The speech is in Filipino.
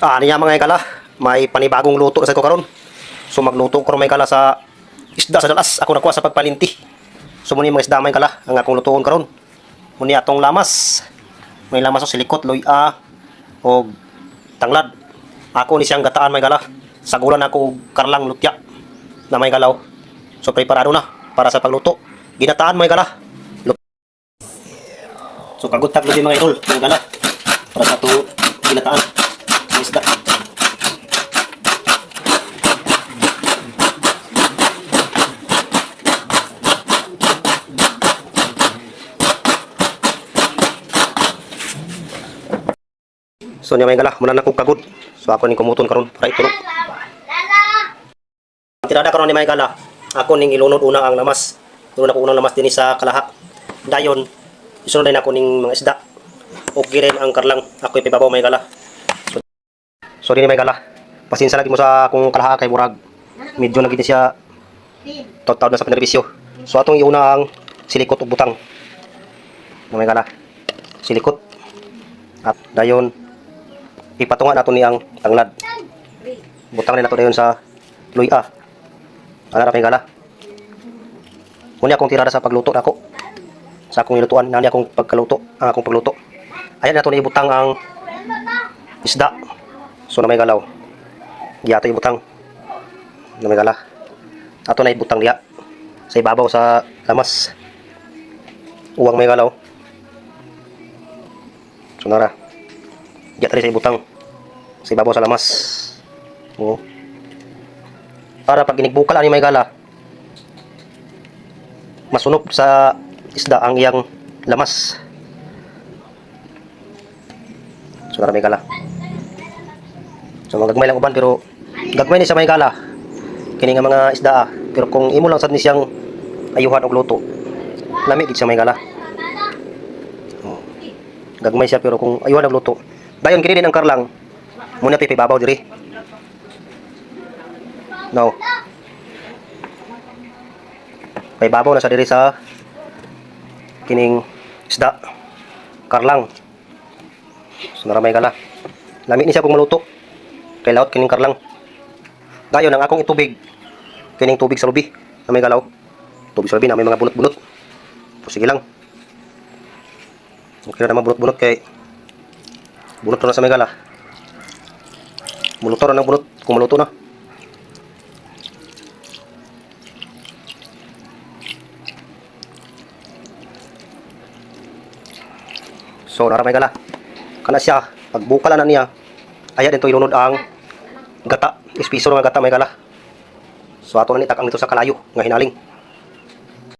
Niya mga kala, may panibagong luto na sa ko karon. So magluto ko may kala sa isda sa dalas. Ako nakuha sa pagpalinti. So muni mga isda may kala ang akong lutuon karon. Muni atong lamas. May lamas o silikot, luya o tanglad. Ako ni siyang gataan may kala. Sagulan ako karlang lutya na may galaw. So preparado na para sa pagluto. Ginataan may kala. So kagutak din mga idol, may kala. Para sa itong ginataan ng isda. So niya may gala, muna na kong kagod. So ako ning kumuton karon para itulog. Tirada karon ni may gala. Ako ning ilunod una ang lamas. Ilunod ako unang lamas din sa kalaha. Dayon isunod din ako ning mga isda. Okay rin ang karlang. Ako ipibabaw may gala. So din may gala. Pasensya lagi mo sa akong kalaha kay murag medyo na gid siya taw-taw na sa penerbisyo. So atong iuna ang silikot ug butang. May gala. Silikot. At dayon ipatungan nato niyang tanglad. Butang rin nato dayon sa luya. Ana ra kay gala. Muna akong tirada sa pagluto nako. Sa akong ilutuan nani akong pagkaluto, ang akong pagluto. Ayan nato ni butang ang isda. So na may galaw. Giato yung butang. Na may gala. Ato na ibutang diha sa ibabaw sa lamas. Uwang may galaw. So nara. Diya tali sa ibutang sa ibabaw sa lamas. Oo. Para pag inigbukal ani may gala, masunog sa isda ang iyang lamas. So nara may gala. So magagmay lang uban pero gagmay ni sa may gala. Kini nga mga isda pero kung imo lang sad ni siyang ayuhan og luto, lami gid sa may gala. Oh. Gagmay siya pero kung ayuhan og luto, dayon kini din ang karlang. Muna ti ibabaw diri. No. Kay babaw na sa diri sa kining isda. Karlang. So naramay gala. Lami ni siya kung maluto. Kay laot kining karlang. Dayon ang akong itubig. Kining tubig sa lubi na may galaw. Tubig sa lubi na may mga bunot-bunot. So sige lang. Okay na naman bunot-bunot kay bunot na sa may gala. Muluto na ng bunot kung maluto na. So nara may gala. Kana siya pagbukal na niya. Aya dito ilunod ang gata. Espiso nga gata may gala. So ato na nitakang dito sa kalayo nga hinaling.